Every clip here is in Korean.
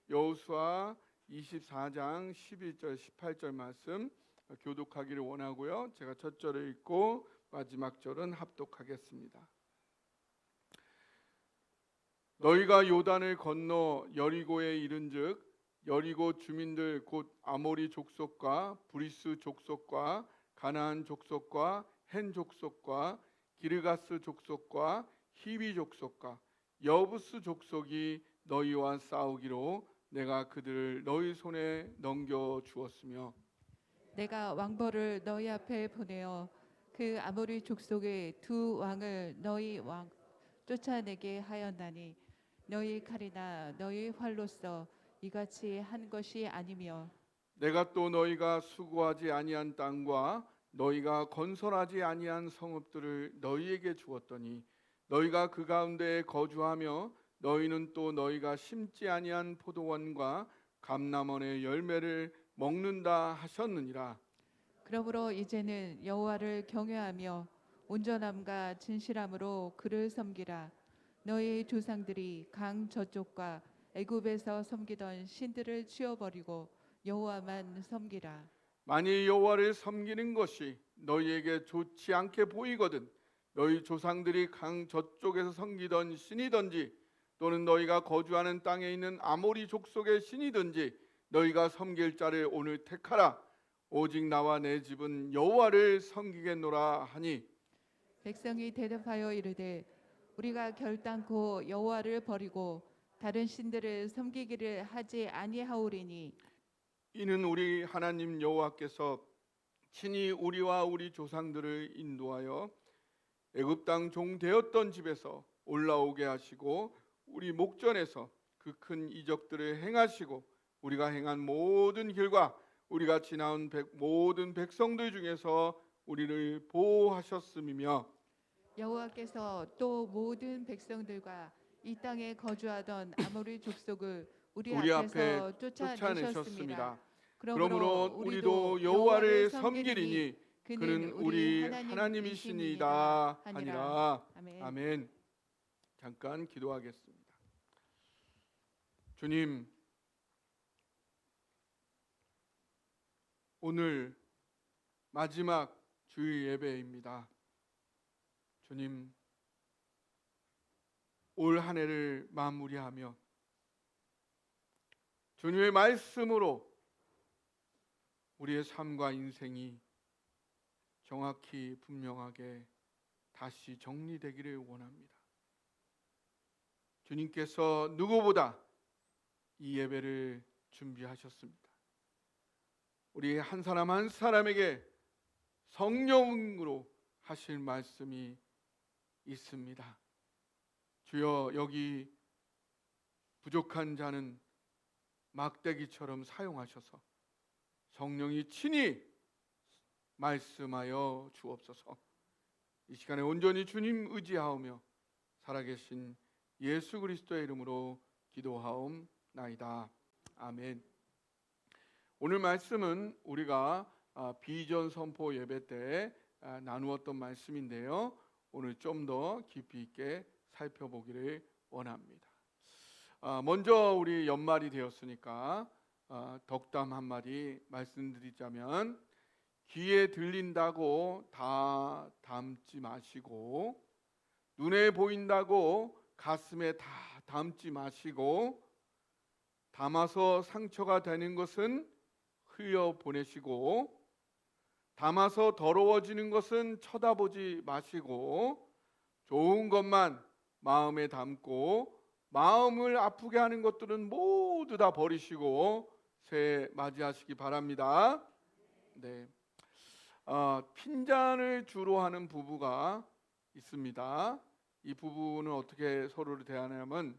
여호수아 24장 11절 18절 말씀 교독하기를 원하고요. 제가 첫 절을 읽고 마지막 절은 합독하겠습니다. 너희가 요단을 건너 여리고에 이른즉 여리고 주민들 곧 아모리 족속과 브리스 족속과 가나안 족속과 헨 족속과 기르가스 족속과 히비 족속과 여부스 족속이 너희와 싸우기로 내가 그들을 너희 손에 넘겨 주었으며 내가 왕벌을 너희 앞에 보내어 그 아모리 족속의 두 왕을 너희 왕 쫓아내게 하였나니 너희 칼이나 너희 활로써 이같이 한 것이 아니며 내가 또 너희가 수고하지 아니한 땅과 너희가 건설하지 아니한 성읍들을 너희에게 주었더니 너희가 그 가운데에 거주하며 너희는 또 너희가 심지 아니한 포도원과 감람원의 열매를 먹는다 하셨느니라. 그러므로 이제는 여호와를 경외하며 온전함과 진실함으로 그를 섬기라. 너희 조상들이 강 저쪽과 애굽에서 섬기던 신들을 치워버리고 여호와만 섬기라. 만일 여호와를 섬기는 것이 너희에게 좋지 않게 보이거든 너희 조상들이 강 저쪽에서 섬기던 신이든지 또는 너희가 거주하는 땅에 있는 아모리 족속의 신이든지 너희가 섬길 자를 오늘 택하라. 오직 나와 내 집은 여호와를 섬기겠노라 하니 백성이 대답하여 이르되 우리가 결단코 여호와를 버리고 다른 신들을 섬기기를 하지 아니하오리니 이는 우리 하나님 여호와께서 친히 우리와 우리 조상들을 인도하여 애굽 땅 종 되었던 집에서 올라오게 하시고 우리 목전에서 그 큰 이적들을 행하시고 우리가 행한 모든 길과 우리가 지나온 모든 백성들 중에서 우리를 보호하셨음이며 여호와께서 또 모든 백성들과 이 땅에 거주하던 아모리 족속을 우리 앞에서 쫓아내셨습니다. 그러므로 우리도 여호와를 섬기리니 그는 우리 하나님이시니이다 하니라. 아멘. 잠깐 기도하겠습니다. 주님, 오늘 마지막 주일 예배입니다. 주님, 올 한 해를 마무리하며 주님의 말씀으로 우리의 삶과 인생이 정확히 분명하게 다시 정리되기를 원합니다. 주님께서 누구보다 이 예배를 준비하셨습니다. 우리 한 사람 한 사람에게 성령으로 하실 말씀이 있습니다. 주여, 여기 부족한 자는 막대기처럼 사용하셔서 성령이 친히 말씀하여 주옵소서. 이 시간에 온전히 주님 의지하오며 살아계신 예수 그리스도의 이름으로 기도하옵나이다. 아멘. 오늘 말씀은 우리가 비전 선포 예배 때 나누었던 말씀인데요. 오늘 좀 더 깊이 있게 살펴보기를 원합니다. 먼저 우리 연말이 되었으니까 덕담 한마디 말씀드리자면 귀에 들린다고 다 담지 마시고 눈에 보인다고 가슴에 다 담지 마시고 담아서 상처가 되는 것은 흘려보내시고 담아서 더러워지는 것은 쳐다보지 마시고 좋은 것만 마음에 담고 마음을 아프게 하는 것들은 모두 다 버리시고 새해 맞이하시기 바랍니다. 네, 핀잔을 주로 하는 부부가 있습니다. 이 부부는 어떻게 서로를 대하냐면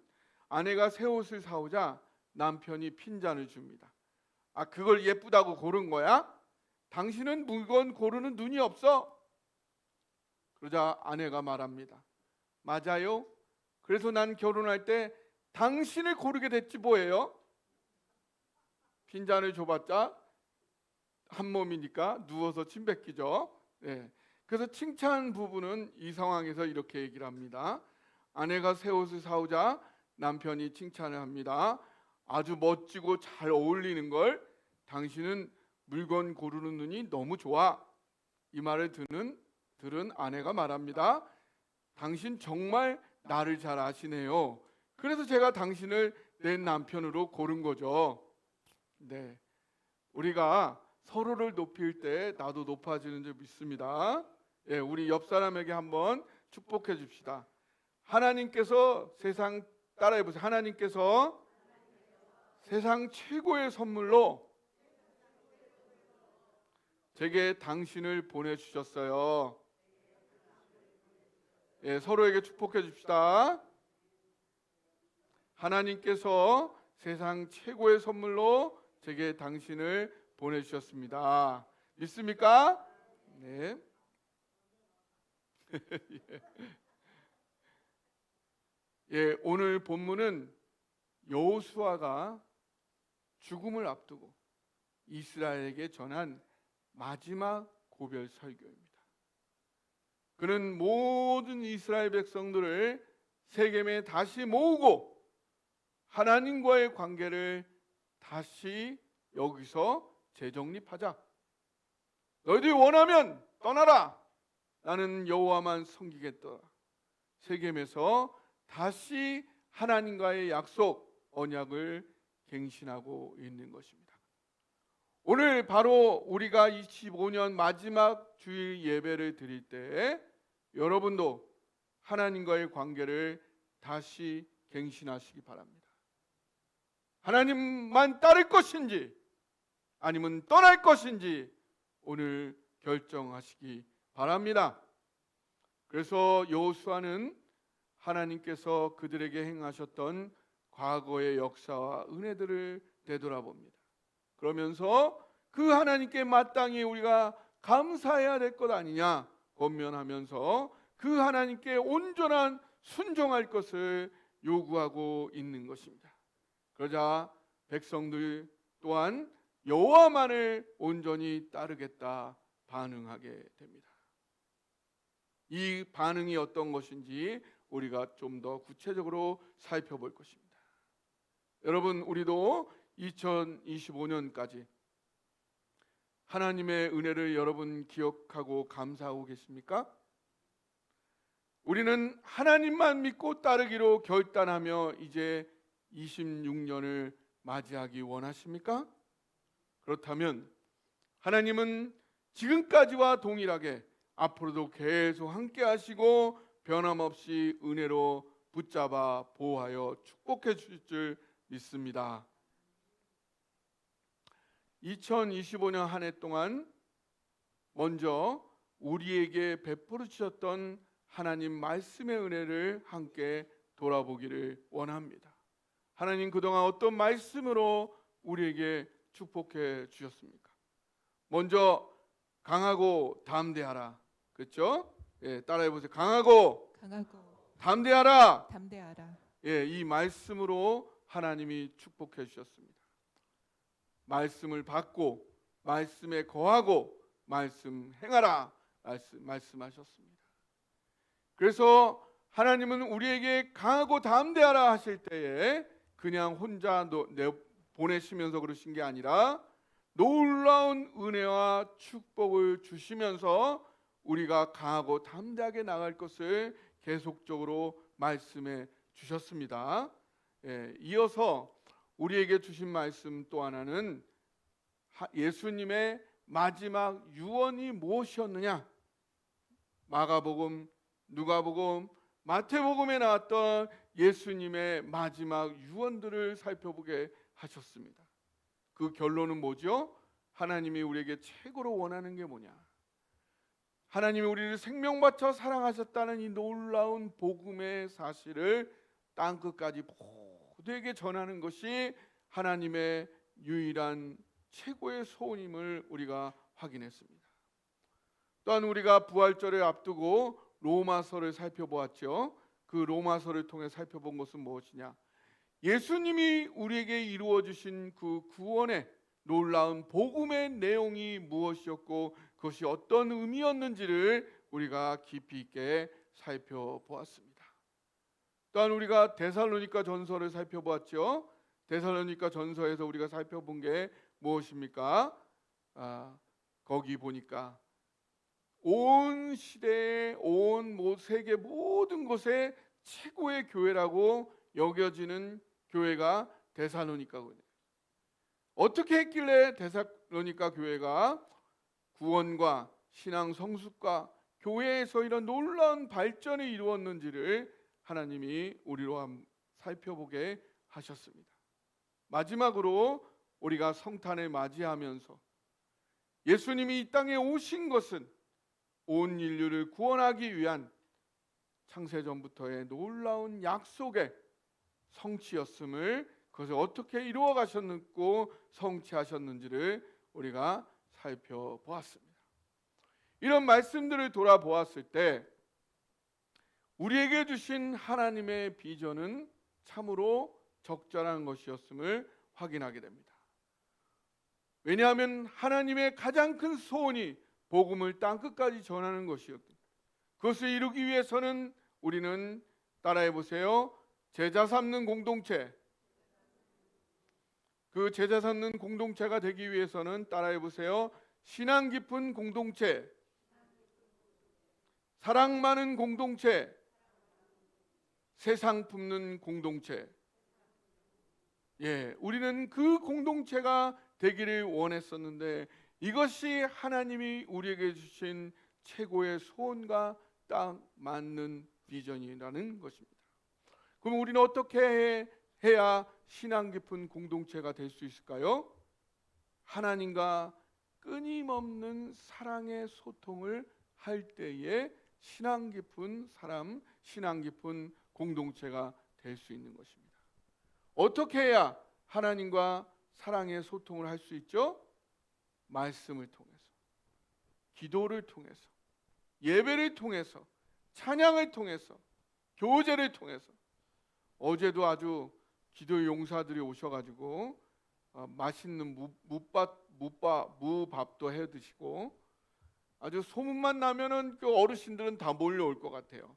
아내가 새 옷을 사오자 남편이 핀잔을 줍니다. 그걸 예쁘다고 고른 거야? 당신은 물건 고르는 눈이 없어? 그러자 아내가 말합니다. 맞아요. 그래서 난 결혼할 때 당신을 고르게 됐지 뭐예요? 핀잔을 줘봤자 한 몸이니까 누워서 침 뱉기죠. 네. 그래서 칭찬 부부는 이 상황에서 이렇게 얘기를 합니다. 아내가 새 옷을 사오자 남편이 칭찬을 합니다. 아주 멋지고 잘 어울리는 걸 당신은 물건 고르는 눈이 너무 좋아. 이 말을 들은 아내가 말합니다. 당신 정말 나를 잘 아시네요. 그래서 제가 당신을 내 남편으로 고른 거죠. 네, 우리가 서로를 높일 때 나도 높아지는 줄 믿습니다. 예, 우리 옆 사람에게 한번 축복해 줍시다. 하나님께서 세상 따라해 보세요. 하나님께서 세상 최고의 선물로 제게 당신을 보내주셨어요. 예, 서로에게 축복해 줍시다. 하나님께서 세상 최고의 선물로 제게 당신을 보내주셨습니다. 믿습니까? 네. 예, 오늘 본문은 여호수아가 죽음을 앞두고 이스라엘에게 전한 마지막 고별 설교입니다. 그는 모든 이스라엘 백성들을 세겜에 다시 모으고 하나님과의 관계를 다시 여기서 재정립하자. 너희들이 원하면 떠나라. 나는 여호와만 섬기겠다. 세겜에서 다시 하나님과의 약속, 언약을 갱신하고 있는 것입니다. 오늘 바로 우리가 25년 마지막 주일 예배를 드릴 때 여러분도 하나님과의 관계를 다시 갱신하시기 바랍니다. 하나님만 따를 것인지 아니면 떠날 것인지 오늘 결정하시기 바랍니다. 그래서 여호수아는 하나님께서 그들에게 행하셨던 과거의 역사와 은혜들을 되돌아봅니다. 그러면서 그 하나님께 마땅히 우리가 감사해야 될 것 아니냐 권면하면서 그 하나님께 온전한 순종할 것을 요구하고 있는 것입니다. 그러자 백성들 또한 여호와만을 온전히 따르겠다 반응하게 됩니다. 이 반응이 어떤 것인지 우리가 좀 더 구체적으로 살펴볼 것입니다. 여러분, 우리도 2025년까지 하나님의 은혜를 여러분 기억하고 감사하고 계십니까? 우리는 하나님만 믿고 따르기로 결단하며 이제 26년을 맞이하기 원하십니까? 그렇다면 하나님은 지금까지와 동일하게 앞으로도 계속 함께 하시고 변함없이 은혜로 붙잡아 보호하여 축복해 주실 줄 믿습니다. 2025년 한 해 동안 먼저 우리에게 베풀어 주셨던 하나님 말씀의 은혜를 함께 돌아보기를 원합니다. 하나님 그동안 어떤 말씀으로 우리에게 축복해 주셨습니까? 먼저 강하고 담대하라. 그렇죠? 예, 따라해 보세요. 강하고 담대하라. 예, 이 말씀으로 하나님이 축복해 주셨습니다. 말씀을 받고 말씀에 거하고 말씀 행하라 말씀하셨습니다. 그래서 하나님은 우리에게 강하고 담대하라 하실 때에 그냥 혼자 보내시면서 그러신 게 아니라 놀라운 은혜와 축복을 주시면서 우리가 강하고 담대하게 나갈 것을 계속적으로 말씀해 주셨습니다. 예, 이어서 우리에게 주신 말씀 또 하나는 예수님의 마지막 유언이 무엇이었느냐? 마가복음, 누가복음, 마태복음에 나왔던 예수님의 마지막 유언들을 살펴보게 하셨습니다. 그 결론은 뭐죠? 하나님이 우리에게 최고로 원하는 게 뭐냐? 하나님이 우리를 생명 바쳐 사랑하셨다는 이 놀라운 복음의 사실을 땅끝까지 모두에게 전하는 것이 하나님의 유일한 최고의 소원임을 우리가 확인했습니다. 또한 우리가 부활절을 앞두고 로마서를 살펴보았죠. 그 로마서를 통해 살펴본 것은 무엇이냐? 예수님이 우리에게 이루어 주신 그 구원의 놀라운 복음의 내용이 무엇이었고 그것이 어떤 의미였는지를 우리가 깊이 있게 살펴보았습니다. 또한 우리가 데살로니가 전서를 살펴보았죠. 데살로니가 전서에서 우리가 살펴본 게 무엇입니까? 거기 보니까 온 시대의 세계 모든 곳에 최고의 교회라고 여겨지는 교회가 데살로니가거든요. 어떻게 했길래 데살로니가 교회가 구원과 신앙 성숙과 교회에서 이런 놀라운 발전을 이루었는지를 하나님이 우리로 살펴보게 하셨습니다. 마지막으로 우리가 성탄을 맞이하면서 예수님이 이 땅에 오신 것은 온 인류를 구원하기 위한 창세전부터의 놀라운 약속의 성취였음을, 그것을 어떻게 이루어 가셨고 성취하셨는지를 우리가 살펴보았습니다. 이런 말씀들을 돌아보았을 때 우리에게 주신 하나님의 비전은 참으로 적절한 것이었음을 확인하게 됩니다. 왜냐하면 하나님의 가장 큰 소원이 복음을 땅끝까지 전하는 것이었기, 그것을 이루기 위해서는 우리는 따라해 보세요. 제자 삼는 공동체. 그 제자 삼는 공동체가 되기 위해서는 따라해 보세요. 신앙 깊은 공동체, 사랑 많은 공동체, 세상 품는 공동체. 우리는 그 공동체가 되기를 원했었는데 이것이 하나님이 우리에게 주신 최고의 소원과 딱 맞는 비전이라는 것입니다. 그럼 우리는 어떻게 해야 신앙 깊은 공동체가 될 수 있을까요? 하나님과 끊임없는 사랑의 소통을 할 때에 신앙 깊은 사람, 신앙 깊은 공동체가 될 수 있는 것입니다. 어떻게 해야 하나님과 사랑의 소통을 할 수 있죠? 말씀을 통해서, 기도를 통해서, 예배를 통해서, 찬양을 통해서, 교제를 통해서. 어제도 아주 기도 용사들이 오셔가지고 맛있는 무밥도 해 드시고 아주 소문만 나면은 그 어르신들은 다 몰려올 것 같아요.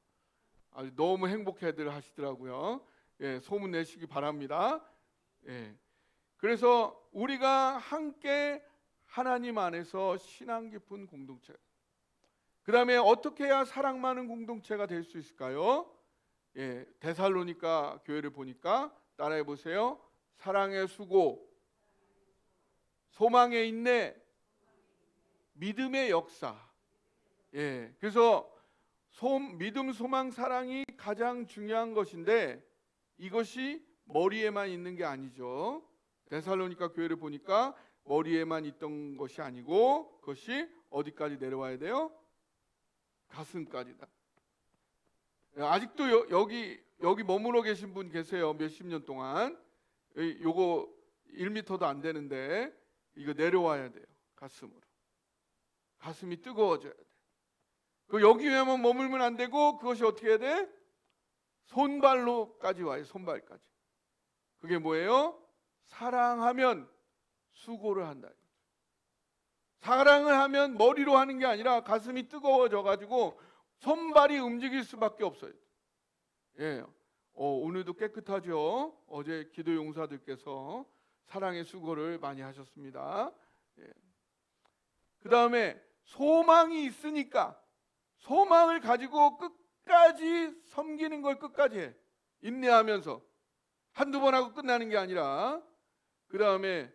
아주 너무 행복해들 하시더라고요. 소문 내시기 바랍니다. 그래서 우리가 함께 하나님 안에서 신앙 깊은 공동체. 그 다음에 어떻게 해야 사랑 많은 공동체가 될 수 있을까요? 데살로니가 교회를 보니까 따라해 보세요. 사랑의 수고, 소망의 인내, 믿음의 역사. 그래서 믿음, 소망, 사랑이 가장 중요한 것인데 이것이 머리에만 있는 게 아니죠. 데살로니가 교회를 보니까 머리에만 있던 것이 아니고 그것이 어디까지 내려와야 돼요? 가슴까지다. 아직도 여기 머물러 계신 분 계세요. 몇십 년 동안. 요거 1m도 안 되는데 이거 내려와야 돼요. 가슴으로. 가슴이 뜨거워져야 돼. 여기에만 머물면 안 되고 그것이 어떻게 해야 돼? 손발로까지 와요. 손발까지. 그게 뭐예요? 사랑하면 수고를 한다. 사랑을 하면 머리로 하는 게 아니라 가슴이 뜨거워져 가지고 손발이 움직일 수밖에 없어요. 오늘도 깨끗하죠. 어제 기도 용사들께서 사랑의 수고를 많이 하셨습니다. 그 다음에 소망이 있으니까 소망을 가지고 끝까지 섬기는 걸 끝까지 해. 인내하면서 한두 번 하고 끝나는 게 아니라 그 다음에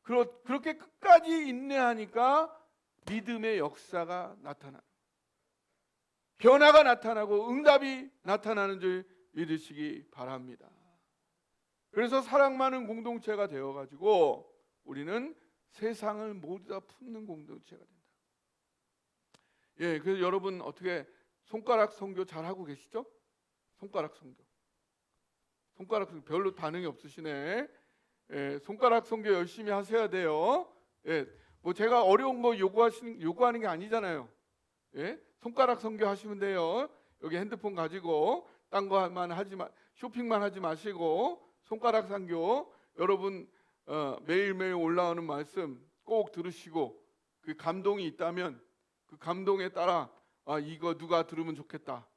그렇게 끝까지 인내하니까 믿음의 역사가 나타나, 변화가 나타나고 응답이 나타나는 줄 믿으시기 바랍니다. 그래서 사랑 많은 공동체가 되어가지고 우리는 세상을 모두 다 품는 공동체가 된다. 그래서 여러분 어떻게 손가락 선교 잘 하고 계시죠? 손가락 선교 별로 반응이 없으시네. 손가락 선교 열심히 하셔야 돼요. 뭐 제가 어려운 거 요구하는 게 아니잖아요. 손가락 선교 하시면 돼요. 여기 핸드폰 가지고 딴 거만 쇼핑만 하지 마시고 손가락 선교. 여러분 매일매일 올라오는 말씀 꼭 들으시고 그 감동이 있다면 그 감동에 따라 이거 누가 들으면 좋겠다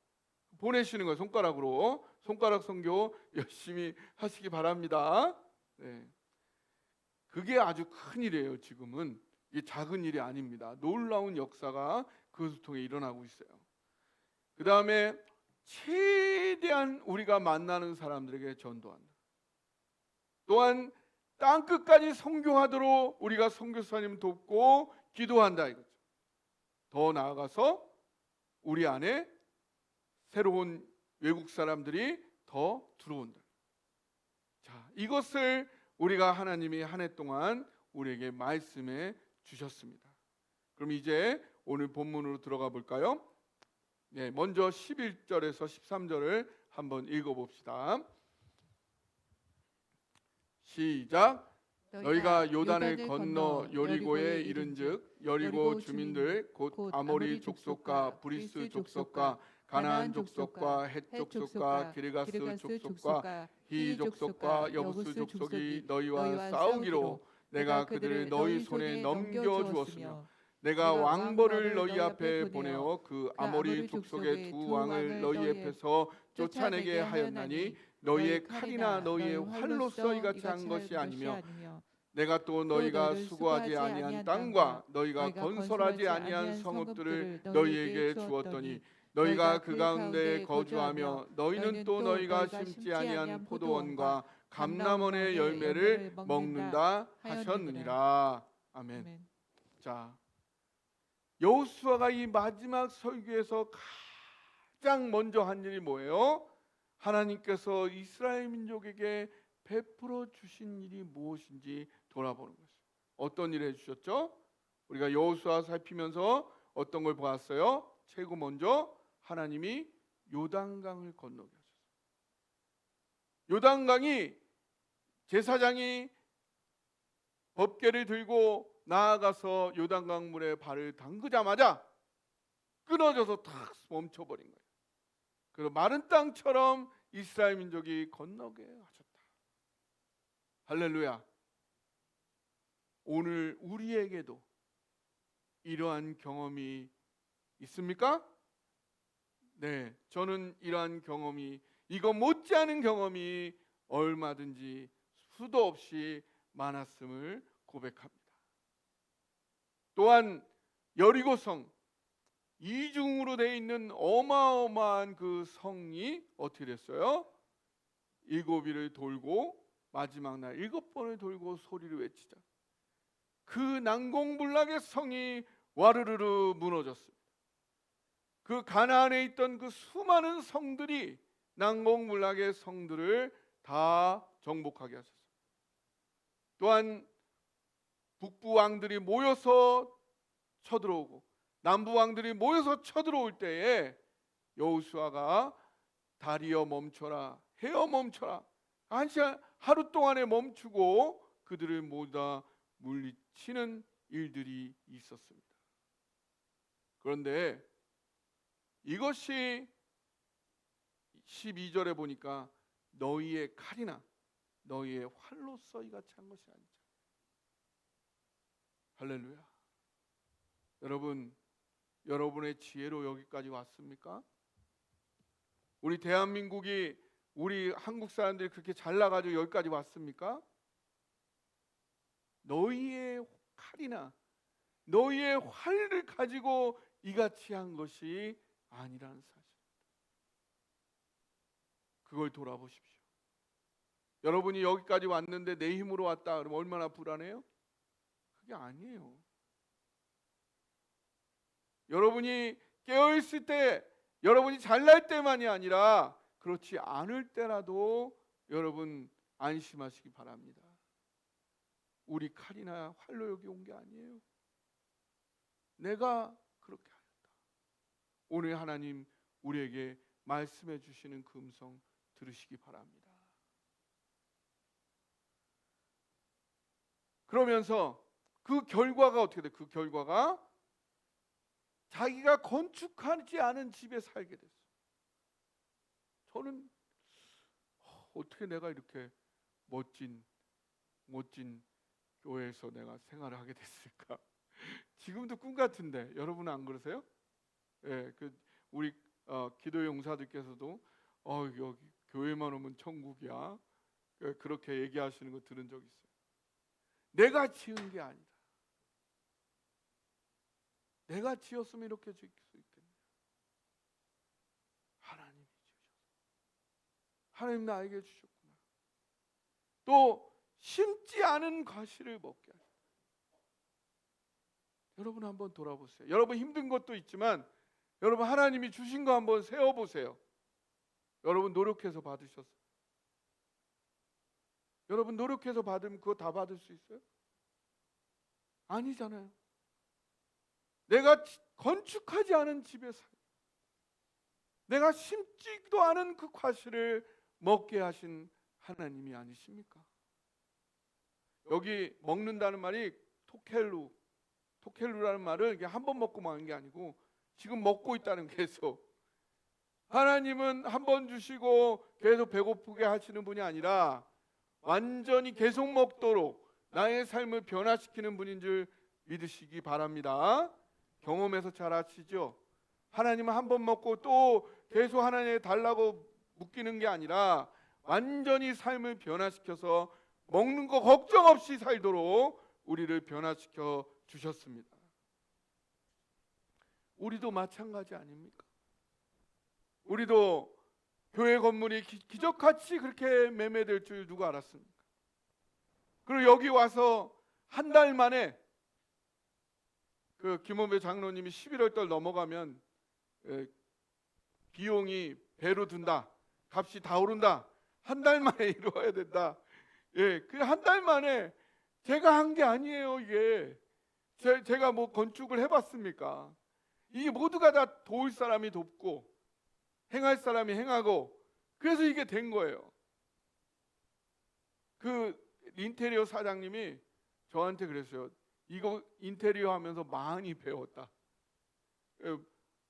보내시는 거예요. 손가락으로. 손가락 선교 열심히 하시기 바랍니다. 네. 그게 아주 큰 일이에요. 지금은 이 작은 일이 아닙니다. 놀라운 역사가 그것을 통해 일어나고 있어요. 그 다음에 최대한 우리가 만나는 사람들에게 전도한다. 또한 땅 끝까지 선교하도록 우리가 선교사님 돕고 기도한다 이거죠. 더 나아가서 우리 안에 새로운 외국 사람들이 더 들어온다. 자, 이것을 우리가 하나님이 한 해 동안 우리에게 말씀해 주셨습니다. 그럼 이제 오늘 본문으로 들어가 볼까요? 네, 먼저 11절에서 13절을 한번 읽어 봅시다. 시작. 너희가 요단을 건너 여리고에 이른즉 여리고 주민들 곧 아모리 족속과 브리스 족속과 가나안 족속과 헷 족속과 기르가스 족속과 히 족속과 여부스 족속이 너희와 싸우기로 내가 그들을 너희 손에 넘겨 주었으며 내가 왕벌을 너희 앞에 보내어 그 아모리 족속의 두 왕을 너희 앞에서 쫓아내게 하였나니 너희의 칼이나 너희의 활로써 이같이 한 것이 아니며 내가 또 너희가 수고하지 아니한 땅과 너희가 건설하지 아니한 성읍들을 너희에게 주었더니 너희가 그 가운데 거주하며 너희는 또 너희가 심지 아니한 포도원과 감람원의 열매를 먹는다 하셨느니라. 아멘. 자, 여호수아가 이 마지막 설교에서 가장 먼저 한 일이 뭐예요? 하나님께서 이스라엘 민족에게 베풀어 주신 일이 무엇인지 돌아보는 것이죠. 어떤 일을 해주셨죠? 우리가 여호수아 살피면서 어떤 걸 보았어요? 최고 먼저 하나님이 요단강을 건너게 하셨어요. 요단강이 제사장이 법궤를 들고 나아가서 요단강 물에 발을 담그자마자 끊어져서 탁 멈춰버린 거예요. 그리고 마른 땅처럼 이스라엘 민족이 건너게 하셨다. 할렐루야. 오늘 우리에게도 이러한 경험이 있습니까? 네, 저는 이러한 경험이, 이거 못지않은 경험이 얼마든지 수도 없이 많았음을 고백합니다. 또한 여리고성, 이중으로 되어 있는 어마어마한 그 성이 어떻게 됐어요? 7일을 돌고 마지막 날 7번을 돌고 소리를 외치자 그 난공불락의 성이 와르르르 무너졌습니다. 그 가나안에 있던 그 수많은 성들이 난공불락의 성들을 다 정복하게 하셨습니다. 또한 북부 왕들이 모여서 쳐들어오고 남부 왕들이 모여서 쳐들어올 때에 여호수아가 달이여 멈춰라, 해여 멈춰라, 한 시간 하루 동안에 멈추고 그들을 모두 다 물리치는 일들이 있었습니다. 그런데 이것이 12절에 보니까 너희의 칼이나 너희의 활로써 이같이 한 것이 아니죠. 할렐루야. 여러분, 여러분의 지혜로 여기까지 왔습니까? 우리 대한민국이, 우리 한국 사람들이 그렇게 잘나가지고 여기까지 왔습니까? 너희의 칼이나 너희의 활을 가지고 이같이 한 것이 아니라는 사실입니다. 그걸 돌아보십시오. 여러분이 여기까지 왔는데 내 힘으로 왔다 그러면 얼마나 불안해요? 그게 아니에요. 여러분이 깨어있을 때, 여러분이 잘날 때만이 아니라 그렇지 않을 때라도 여러분 안심하시기 바랍니다. 우리 칼이나 활로 여기 온 게 아니에요. 내가 그렇게 하였다. 오늘 하나님 우리에게 말씀해 주시는 그 음성 들으시기 바랍니다. 그러면서 그 결과가 어떻게 돼? 그 결과가 자기가 건축하지 않은 집에 살게 됐어. 저는 어떻게 내가 이렇게 멋진 교회에서 내가 생활을 하게 됐을까? 지금도 꿈 같은데 여러분은 안 그러세요? 예, 그 우리 기도 용사들께서도 여기 교회만 오면 천국이야. 그렇게 얘기하시는 거 들은 적 있어요. 내가 지은 게 아니다. 내가 지었으면 이렇게 지을 수 있겠냐. 하나님이 지으셨어. 하나님 나에게 주셨구나. 또 심지 않은 과실을 먹게 하셨다. 여러분 한번 돌아보세요. 여러분 힘든 것도 있지만 여러분 하나님이 주신 거 한번 세어보세요. 여러분 노력해서 받으셨어요. 여러분 노력해서 받으면 그거 다 받을 수 있어요? 아니잖아요. 내가 건축하지 않은 집에 살, 내가 심지도 않은 그 과실을 먹게 하신 하나님이 아니십니까? 여기 먹는다는 말이 토켈루라는 말을 이게 한 번 먹고 마는 게 아니고 지금 먹고 있다는 게 계속. 하나님은 한 번 주시고 계속 배고프게 하시는 분이 아니라 완전히 계속 먹도록 나의 삶을 변화시키는 분인 줄 믿으시기 바랍니다. 경험에서 잘 아시죠? 하나님은 한 번 먹고 또 계속 하나님에 달라고 묻기는 게 아니라 완전히 삶을 변화시켜서 먹는 거 걱정 없이 살도록 우리를 변화시켜 주셨습니다. 우리도 마찬가지 아닙니까? 우리도 교회 건물이 기적같이 그렇게 매매될 줄 누가 알았습니까? 그리고 여기 와서 한 달 만에 그 김원배 장로님이 11월 달 넘어가면 비용이 배로 든다. 값이 다 오른다. 한 달 만에 이루어야 된다. 그 한 달 만에 제가 한 게 아니에요, 이게. 제가 뭐 건축을 해봤습니까? 이게 모두가 다 도울 사람이 돕고 행할 사람이 행하고 그래서 이게 된 거예요. 그 인테리어 사장님이 저한테 그랬어요. 이거 인테리어 하면서 많이 배웠다.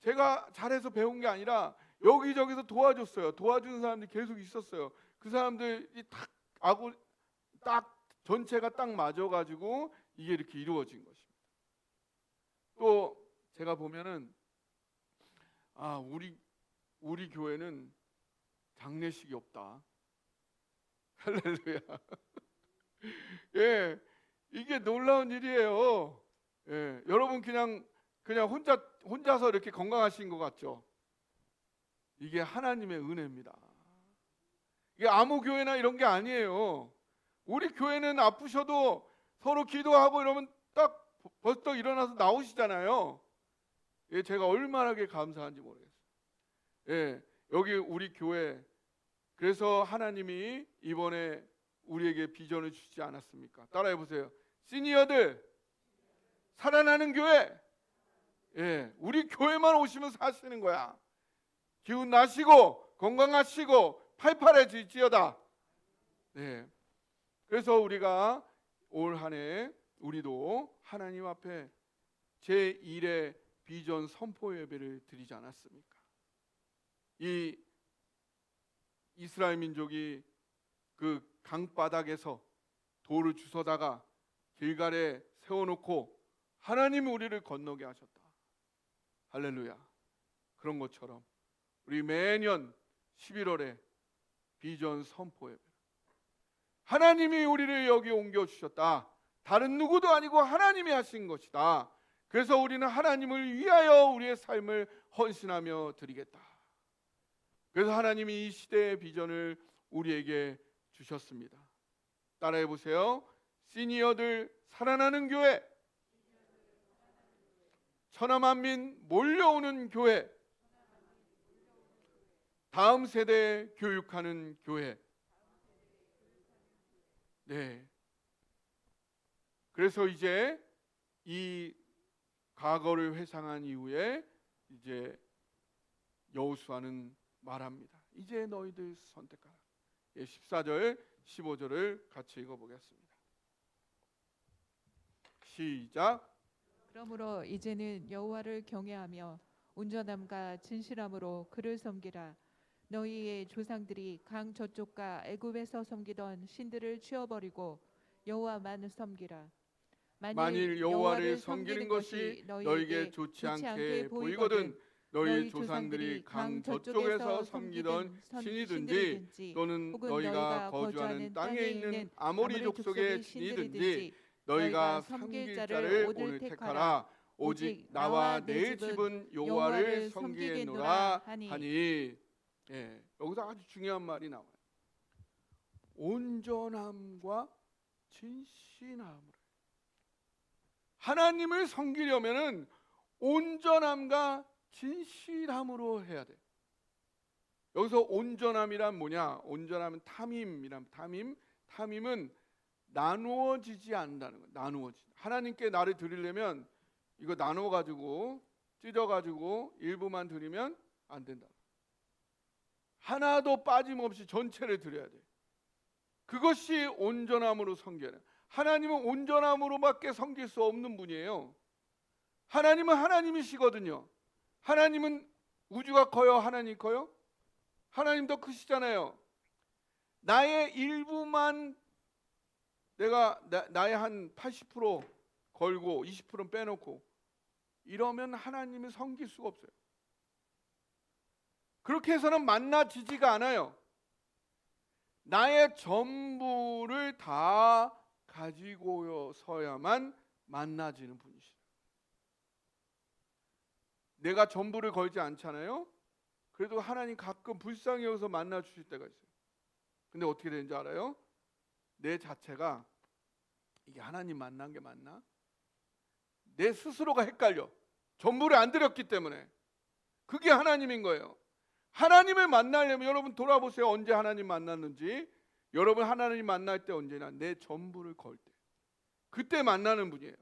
제가 잘해서 배운 게 아니라 여기저기서 도와줬어요. 도와주는 사람들이 계속 있었어요. 그 사람들이 딱 전체가 딱 맞아가지고 이게 이렇게 이루어진 것입니다. 또 제가 보면은 우리 교회는 장례식이 없다. 할렐루야. 예, 이게 놀라운 일이에요. 예, 여러분 그냥 혼자서 이렇게 건강하신 것 같죠? 이게 하나님의 은혜입니다. 이게 아무 교회나 이런 게 아니에요. 우리 교회는 아프셔도 서로 기도하고 이러면 딱 벌떡 일어나서 나오시잖아요. 예, 제가 얼마나 감사한지 모르겠어요. 예, 여기 우리 교회 그래서 하나님이 이번에 우리에게 비전을 주시지 않았습니까? 따라해 보세요. 시니어들 살아나는 교회. 예, 우리 교회만 오시면 사시는 거야. 기운 나시고 건강하시고 팔팔해질지어다. 네. 그래서 우리가 올 한 해 우리도 하나님 앞에 제1의 비전 선포 예배를 드리지 않았습니까? 이 이스라엘 민족이 그 강바닥에서 돌을 주워다가 길갈에 세워놓고 하나님이 우리를 건너게 하셨다. 할렐루야. 그런 것처럼 우리 매년 11월에 비전 선포 예배, 하나님이 우리를 여기 옮겨주셨다. 다른 누구도 아니고 하나님이 하신 것이다. 그래서 우리는 하나님을 위하여 우리의 삶을 헌신하며 드리겠다. 그래서 하나님이 이 시대의 비전을 우리에게 주셨습니다. 따라해 보세요. 시니어들 살아나는 교회, 천하만민 몰려오는 교회, 다음 세대 교육하는 교회. 네. 그래서 이제 이 과거를 회상한 이후에 이제 여호수아는 말합니다. 이제 너희들 선택하라. 14절 15절을 같이 읽어보겠습니다. 시작. 그러므로 이제는 여호와를 경외하며 온전함과 진실함으로 그를 섬기라. 너희의 조상들이 강 저쪽과 애굽에서 섬기던 신들을 치워버리고 여호와만 섬기라. 만일 여호와를 섬기는 것이 너희에게 좋지 않게 보이거든 너희 조상들이 강 저쪽에서 섬기던 신이든지 또는 너희가 거주하는 땅에 있는 아모리 족속의 신이든지 너희가 섬길 자를 오늘 택하라. 오직 나와 내 집은 여호와를 섬기겠노라 하니. 예, 여기서 아주 중요한 말이 나와요. 온전함과 진실함으로. 하나님을 섬기려면은 온전함과 진실함으로 해야 돼. 여기서 온전함이란 뭐냐? 온전함은 탐임이란 탐임은 나누어지지 않는다는 거예요. 나누어지. 하나님께 나를 드리려면 이거 나눠 가지고 찢어 가지고 일부만 드리면 안 된다. 하나도 빠짐없이 전체를 드려야 돼. 그것이 온전함으로 섬겨야 돼. 하나님은 온전함으로밖에 섬길 수 없는 분이에요. 하나님은 하나님이시거든요. 하나님은 우주가 커요? 하나님 커요? 하나님 더 크시잖아요. 나의 일부만 내가 나의 한 80% 걸고 20%는 빼놓고 이러면 하나님을 섬길 수가 없어요. 그렇게 해서는 만나지지가 않아요. 나의 전부를 다 가지고 서야만 만나지는 분이시다. 내가 전부를 걸지 않잖아요. 그래도 하나님 가끔 불쌍히 여기서 만나 주실 때가 있어요. 근데 어떻게 되는지 알아요? 내 자체가 이게 하나님 만난 게 맞나? 내 스스로가 헷갈려. 전부를 안 드렸기 때문에. 그게 하나님인 거예요. 하나님을 만나려면 여러분 돌아보세요. 언제 하나님 만났는지. 여러분 하나님 만날 때 언제나 내 전부를 걸 때. 그때 만나는 분이에요.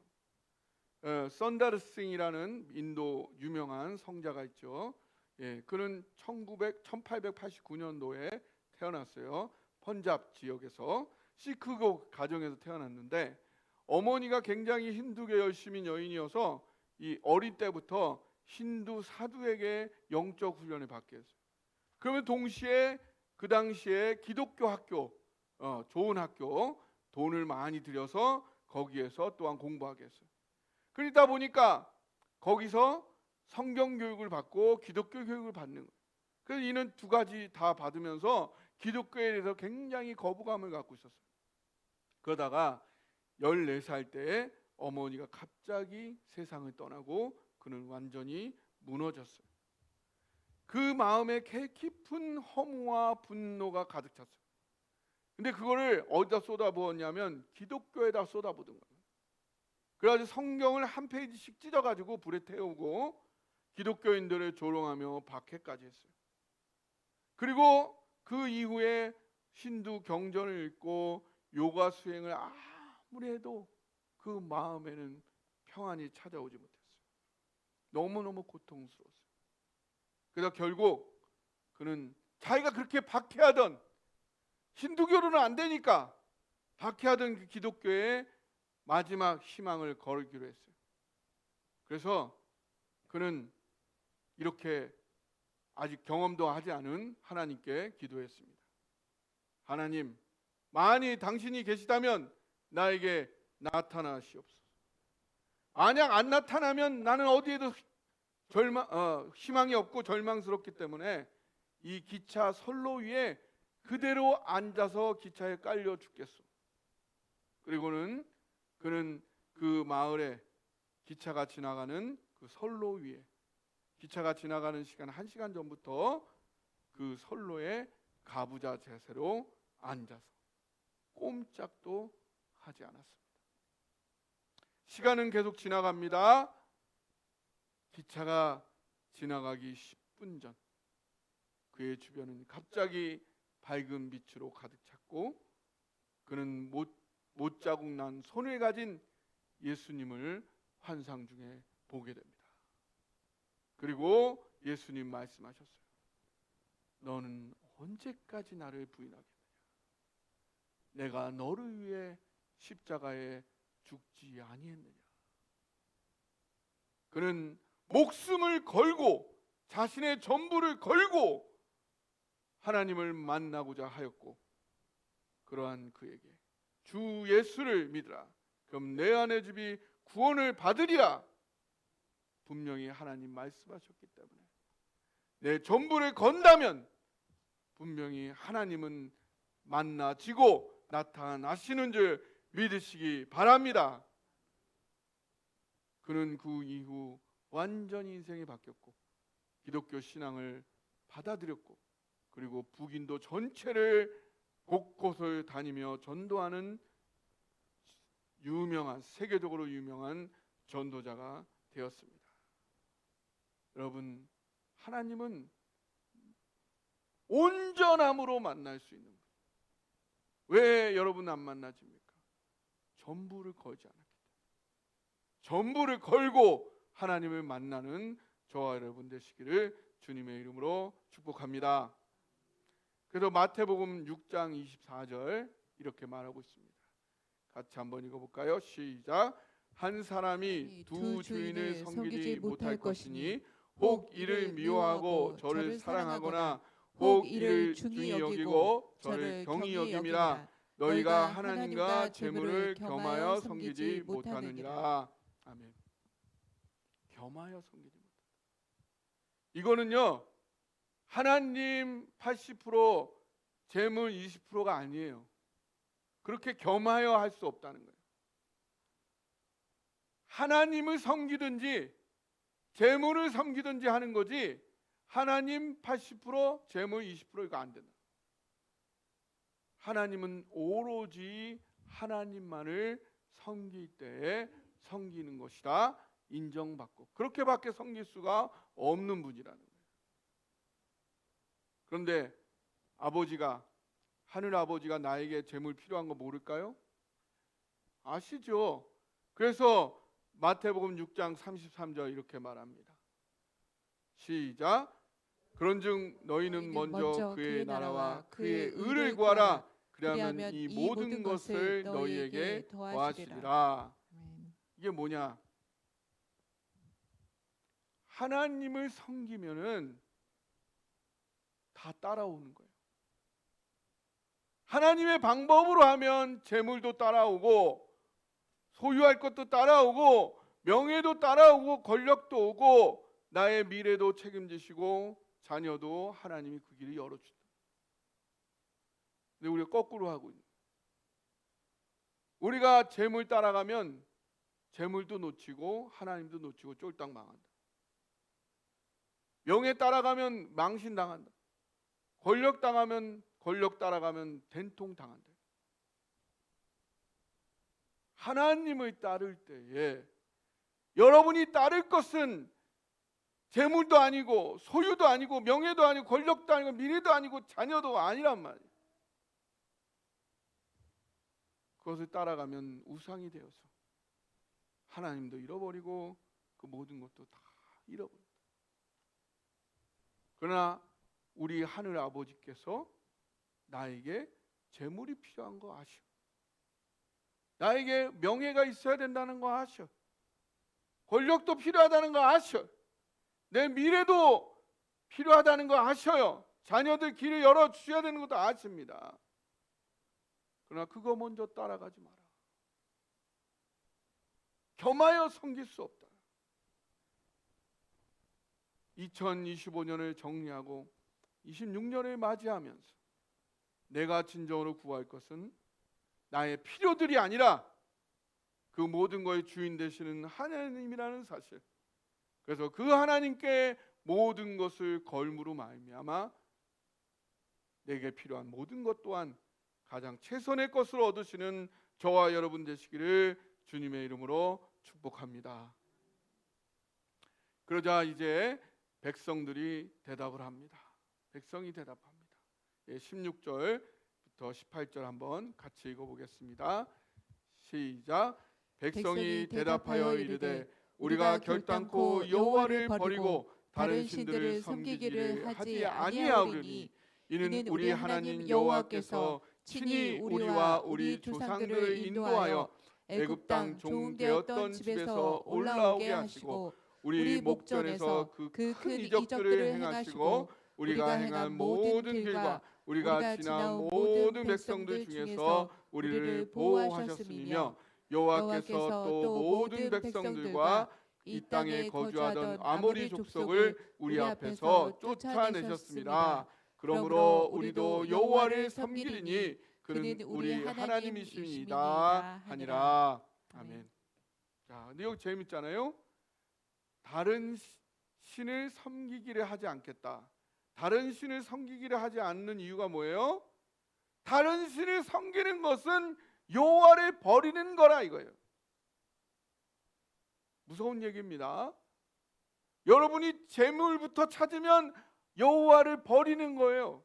선다르싱이라는 인도 유명한 성자가 있죠. 예, 그는 1889년도에 태어났어요. 펀잡 지역에서 시크 가정에서 태어났는데 어머니가 굉장히 힌두교 열심인 여인이어서 이 어린 때부터 힌두 사두에게 영적 훈련을 받게 했어요. 그러면 동시에 그 당시에 기독교 학교, 좋은 학교 돈을 많이 들여서 거기에서 또한 공부하게 했어요. 그러다 보니까 거기서 성경 교육을 받고 기독교 교육을 받는 거예요. 그래서 이는 두 가지 다 받으면서 기독교에 대해서 굉장히 거부감을 갖고 있었어요. 그러다가 14살 때에 어머니가 갑자기 세상을 떠나고 그는 완전히 무너졌어요. 그 마음에 깊은 허무와 분노가 가득 찼어요. 근데 그거를 어디다 쏟아부었냐면 기독교에다 쏟아부은 거예요. 그래가지고 성경을 한 페이지씩 찢어가지고 불에 태우고 기독교인들을 조롱하며 박해까지 했어요. 그리고 그 이후에 힌두 경전을 읽고 요가 수행을 아무리 해도 그 마음에는 평안이 찾아오지 못했어요. 너무너무 고통스러웠어요. 그래서 결국 그는 자기가 그렇게 박해하던 힌두교로는 안 되니까 박해하던 그 기독교에 마지막 희망을 걸기로 했어요. 그래서 그는 이렇게 아직 경험도 하지 않은 하나님께 기도했습니다. 하나님, 만일 당신이 계시다면 나에게 나타나시옵소서. 만약 안 나타나면 나는 어디에도 희망이 없고 절망스럽기 때문에 이 기차 선로 위에 그대로 앉아서 기차에 깔려 죽겠소. 그리고는 그는 그 마을에 기차가 지나가는 그 선로 위에 기차가 지나가는 시간 1시간 전부터 그 선로에 가부좌 자세로 앉아서 꼼짝도 하지 않았습니다. 시간은 계속 지나갑니다. 기차가 지나가기 10분 전 그의 주변은 갑자기 밝은 빛으로 가득 찼고 그는 못자국 난 손을 가진 예수님을 환상 중에 보게 됩니다. 그리고 예수님 말씀하셨어요. 너는 언제까지 나를 부인하겠느냐? 내가 너를 위해 십자가에 죽지 아니했느냐? 그는 목숨을 걸고 자신의 전부를 걸고 하나님을 만나고자 하였고 그러한 그에게 주 예수를 믿으라. 그럼 내 안의 집이 구원을 받으리라. 분명히 하나님 말씀하셨기 때문에 내 전부를 건다면 분명히 하나님은 만나지고 나타나시는 줄 믿으시기 바랍니다. 그는 그 이후 완전히 인생이 바뀌었고 기독교 신앙을 받아들였고 그리고 북인도 전체를 곳곳을 다니며 전도하는 유명한 세계적으로 유명한 전도자가 되었습니다. 여러분, 하나님은 온전함으로 만날 수 있는 분. 왜 여러분 안 만나집니까? 전부를 걸지 않았기 때문에. 전부를 걸고 하나님을 만나는 저와 여러분 되시기를 주님의 이름으로 축복합니다. 그래서 마태복음 6장 24절 이렇게 말하고 있습니다. 같이 한번 읽어볼까요? 시작. 한 사람이 두 주인을 섬기지 못할 것이니 혹 이를 미워하고 저를 사랑하거나 혹 이를 중히 여기고 저를 경히 여김이라. 너희가 하나님과 재물을 겸하여 섬기지 못하느니라. 아멘. 겸하여 섬기지 못한다. 이거는요, 하나님 80% 재물 20%가 아니에요. 그렇게 겸하여 할 수 없다는 거예요. 하나님을 섬기든지 재물을 섬기든지 하는 거지 하나님 80% 재물 20% 이거 안 된다. 하나님은 오로지 하나님만을 섬길 때에 섬기는 것이다 인정받고 그렇게밖에 섬길 수가 없는 분이라는 거예요. 그런데 아버지가 하늘 아버지가 나에게 재물 필요한 거 모를까요? 아시죠? 그래서 마태복음 6장 33절 이렇게 말합니다. 시작. 그런즉 너희는 먼저 그의 나라와 그의 의를 구하라. 그리하면 이 모든 것을 너희에게 더하시리라. 이게 뭐냐? 하나님을 섬기면은 다 따라오는 거예요. 하나님의 방법으로 하면 재물도 따라오고 소유할 것도 따라오고 명예도 따라오고 권력도 오고 나의 미래도 책임지시고 자녀도 하나님이 그 길을 열어준다. 근데 우리가 거꾸로 하고 있는 거예요. 우리가 재물 따라가면 재물도 놓치고 하나님도 놓치고 쫄딱 망한다. 명예 따라가면 망신당한다. 권력 따라가면 된통 당한다. 하나님을 따를 때에 여러분이 따를 것은 재물도 아니고 소유도 아니고 명예도 아니고 권력도 아니고 미래도 아니고 자녀도 아니란 말이에요. 그것을 따라가면 우상이 되어서 하나님도 잃어버리고 그 모든 것도 다 잃어버린다. 그러나 우리 하늘 아버지께서 나에게 재물이 필요한 거 아셔. 나에게 명예가 있어야 된다는 거 아셔. 권력도 필요하다는 거 아셔. 내 미래도 필요하다는 거 아셔요. 자녀들 길을 열어주셔야 되는 것도 아십니다. 그러나 그거 먼저 따라가지 마라. 겸하여 섬길 수 없다. 2025년을 정리하고 26년을 맞이하면서 내가 진정으로 구할 것은 나의 필요들이 아니라 그 모든 것의 주인 되시는 하나님이라는 사실. 그래서 그 하나님께 모든 것을 걸므로 말미암아 내게 필요한 모든 것 또한 가장 최선의 것을 얻으시는 저와 여러분 되시기를 주님의 이름으로 축복합니다. 그러자 이제 백성들이 대답을 합니다. 백성이 대답합니다. 16절부터 18절 한번 같이 읽어보겠습니다. 시작. 백성이 대답하여 이르되 우리가 결단코 여호와를 버리고 다른 신들을 섬기기를 하지 아니하오리니 이는 우리 하나님 여호와께서 친히 우리와 우리 조상들을 인도하여 애굽 땅 종 되었던 집에서 올라오게 하시고 우리 목전에서 그 큰 이적들을 행하시고 우리가 행한 모든 길과 우리가 지난 모든 백성들 중에서 우리를 보호하셨으며 여호와께서 또 모든 백성들과 이 땅에 거주하던 아모리 족속을 우리 앞에서 쫓아내셨습니다. 그러므로 우리도 여호와를 섬기리니 그는 우리 하나님이십니다 하니라. 아멘. 자, 근데 여기 재밌잖아요. 다른 신을 섬기기를 하지 않겠다. 다른 신을 섬기기를 하지 않는 이유가 뭐예요? 다른 신을 섬기는 것은 여호와를 버리는 거라 이거예요. 무서운 얘기입니다. 여러분이 재물부터 찾으면 여호와를 버리는 거예요.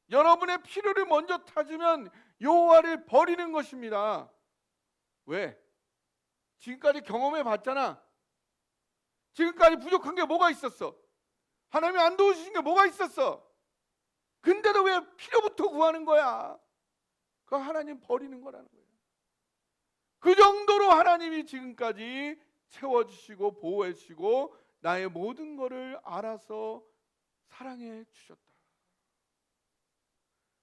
여러분의 필요를 먼저 찾으면 여호와를 버리는 것입니다. 왜? 지금까지 경험해 봤잖아. 지금까지 부족한 게 뭐가 있었어? 하나님이 안 도우신 게 뭐가 있었어? 근데도 왜 필요부터 구하는 거야? 그거 하나님 버리는 거라는 거예요. 그 정도로 하나님이 지금까지 채워주시고 보호해 주시고 나의 모든 것을 알아서 사랑해 주셨다.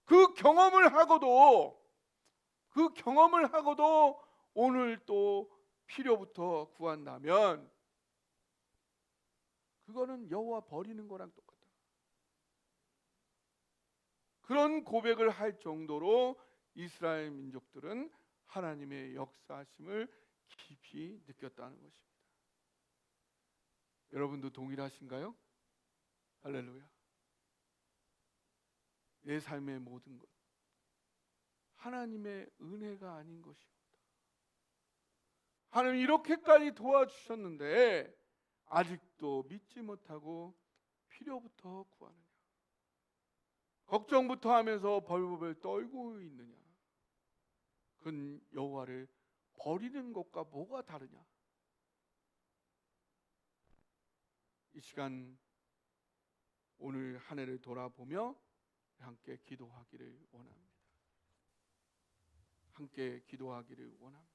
그 경험을 하고도 오늘 또 필요부터 구한다면 그거는 여호와 버리는 거랑 똑같다. 그런 고백을 할 정도로 이스라엘 민족들은 하나님의 역사하심을 깊이 느꼈다는 것입니다. 여러분도 동일하신가요? 할렐루야. 내 삶의 모든 것 하나님의 은혜가 아닌 것입니다. 하나님 이렇게까지 도와주셨는데 아직도 믿지 못하고 필요부터 구하느냐? 걱정부터 하면서 벌벌 떨고 있느냐? 그건 여호와를 버리는 것과 뭐가 다르냐? 이 시간 오늘 한 해를 돌아보며 함께 기도하기를 원합니다. 함께 기도하기를 원합니다.